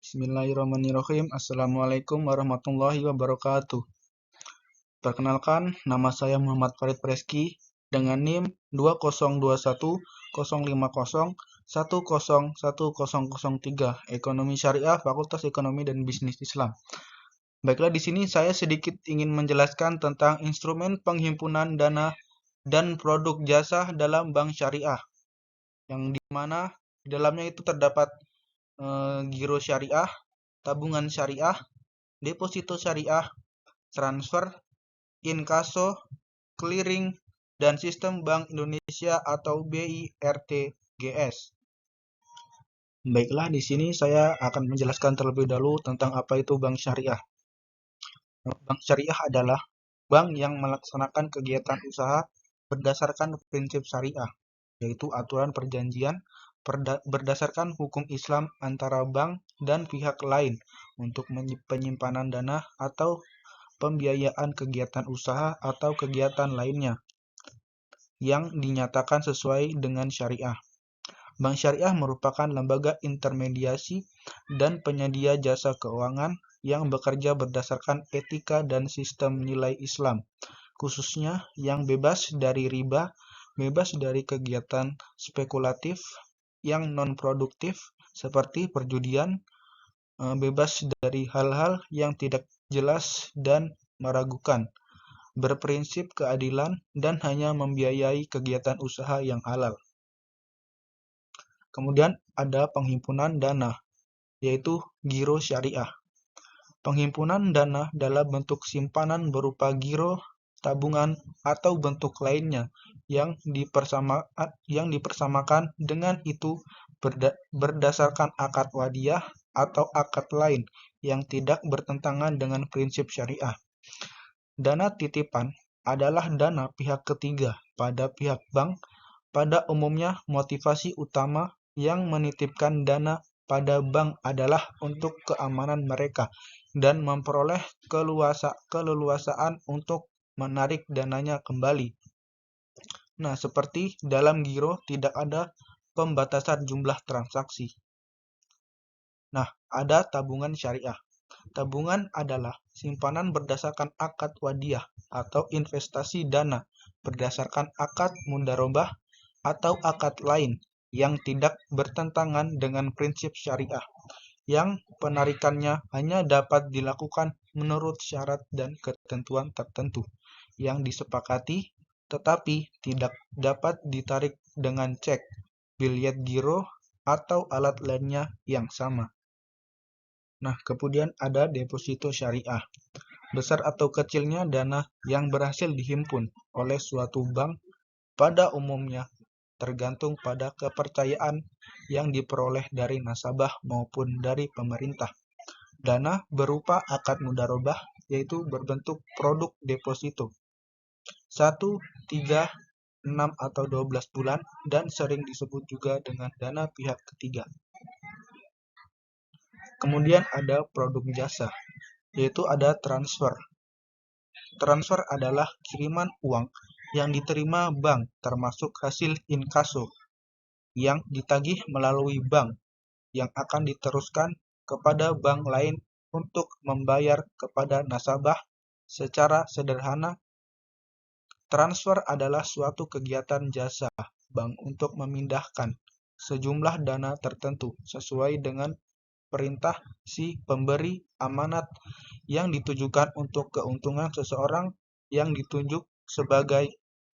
Bismillahirrahmanirrahim. Assalamualaikum warahmatullahi wabarakatuh. Perkenalkan, nama saya Muhammad Farid Preski dengan NIM 202105010103 Ekonomi Syariah Fakultas Ekonomi dan Bisnis Islam. Baiklah, di sini saya sedikit ingin menjelaskan tentang instrumen penghimpunan dana dan produk jasa dalam bank syariah, yang di mana di dalamnya itu terdapat giro syariah, tabungan syariah, deposito syariah, transfer, inkaso, clearing, dan sistem Bank Indonesia atau BIRTGS. Baiklah, di sini saya akan menjelaskan terlebih dahulu tentang apa itu bank syariah. Bank syariah adalah bank yang melaksanakan kegiatan usaha berdasarkan prinsip syariah, yaitu aturan perjanjian berdasarkan hukum Islam antara bank dan pihak lain untuk penyimpanan dana atau pembiayaan kegiatan usaha atau kegiatan lainnya yang dinyatakan sesuai dengan syariah. Bank syariah merupakan lembaga intermediasi dan penyedia jasa keuangan yang bekerja berdasarkan etika dan sistem nilai Islam, khususnya yang bebas dari riba, bebas dari kegiatan spekulatif, yang non-produktif seperti perjudian, bebas dari hal-hal yang tidak jelas dan meragukan, berprinsip keadilan, dan hanya membiayai kegiatan usaha yang halal. Kemudian ada penghimpunan dana, yaitu giro syariah. Penghimpunan dana dalam bentuk simpanan berupa giro, tabungan, atau bentuk lainnya yang dipersamakan dengan itu berdasarkan akad wadiah atau akad lain yang tidak bertentangan dengan prinsip syariah. Dana titipan adalah dana pihak ketiga pada pihak bank. Pada umumnya, motivasi utama yang menitipkan dana pada bank adalah untuk keamanan mereka dan memperoleh keleluasaan untuk menarik dananya kembali. Nah, seperti dalam giro tidak ada pembatasan jumlah transaksi. Nah, ada tabungan syariah. Tabungan adalah simpanan berdasarkan akad wadiah atau investasi dana berdasarkan akad mudharabah atau akad lain yang tidak bertentangan dengan prinsip syariah, yang penarikannya hanya dapat dilakukan menurut syarat dan ketentuan tertentu yang disepakati, tetapi tidak dapat ditarik dengan cek, biljet giro, atau alat lainnya yang sama. Nah, kemudian ada deposito syariah. Besar atau kecilnya dana yang berhasil dihimpun oleh suatu bank pada umumnya tergantung pada kepercayaan yang diperoleh dari nasabah maupun dari pemerintah. Dana berupa akad mudharabah, yaitu berbentuk produk deposito 1, 3, 6 atau 12 bulan, dan sering disebut juga dengan dana pihak ketiga. Kemudian ada produk jasa, yaitu ada transfer. Transfer adalah kiriman uang yang diterima bank termasuk hasil inkaso yang ditagih melalui bank yang akan diteruskan kepada bank lain untuk membayar kepada nasabah. Secara sederhana, transfer adalah suatu kegiatan jasa bank untuk memindahkan sejumlah dana tertentu sesuai dengan perintah si pemberi amanat yang ditujukan untuk keuntungan seseorang yang ditunjuk sebagai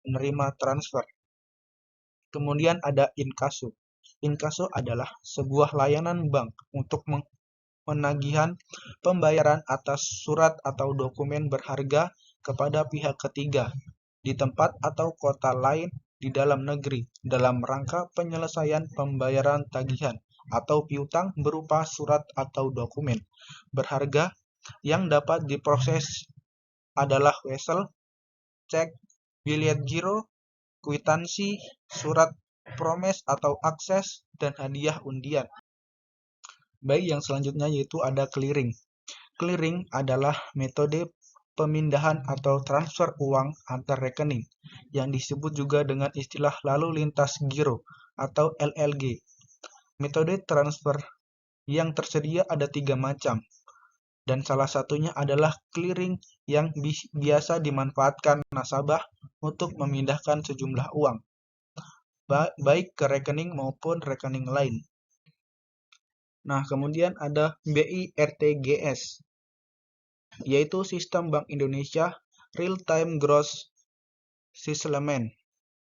penerima transfer. Kemudian ada inkaso. Inkaso adalah sebuah layanan bank untuk penagihan pembayaran atas surat atau dokumen berharga kepada pihak ketiga di tempat atau kota lain di dalam negeri dalam rangka penyelesaian pembayaran tagihan atau piutang berupa surat atau dokumen berharga yang dapat diproses adalah wesel, cek, biljet giro, kwitansi, surat promes atau akses, dan hadiah undian. Baik, yang selanjutnya yaitu ada clearing. Clearing adalah metode pemindahan atau transfer uang antar rekening yang disebut juga dengan istilah lalu lintas giro atau LLG. Metode transfer yang tersedia ada 3 macam, dan salah satunya adalah clearing yang biasa dimanfaatkan nasabah untuk memindahkan sejumlah uang, baik ke rekening maupun rekening lain. Nah, kemudian ada BIRTGS, yaitu Sistem Bank Indonesia Real Time Gross Settlement,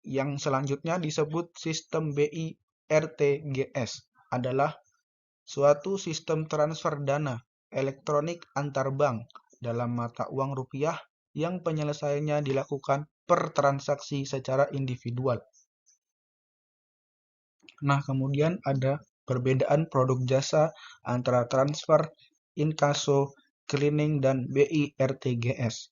yang selanjutnya disebut Sistem BIRTGS, adalah suatu sistem transfer dana elektronik antar bank dalam mata uang rupiah yang penyelesaiannya dilakukan per transaksi secara individual. Nah, kemudian ada perbedaan produk jasa antara transfer, inkaso, clearing, dan BIRTGS.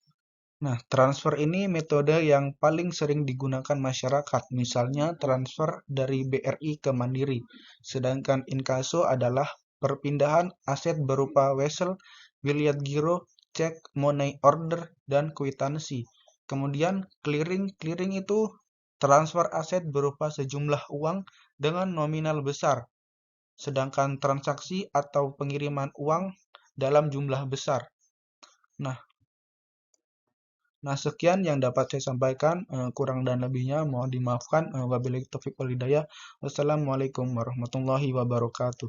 Nah, transfer ini metode yang paling sering digunakan masyarakat, misalnya transfer dari BRI ke Mandiri, sedangkan inkaso adalah perpindahan aset berupa wesel, biliet giro, cek, money order, dan kwitansi. Kemudian clearing itu transfer aset berupa sejumlah uang dengan nominal besar, sedangkan transaksi atau pengiriman uang dalam jumlah besar. Nah, sekian yang dapat saya sampaikan, kurang dan lebihnya mohon dimaafkan. Wabillahi taufiq wal hidayah. Wassalamualaikum warahmatullahi wabarakatuh.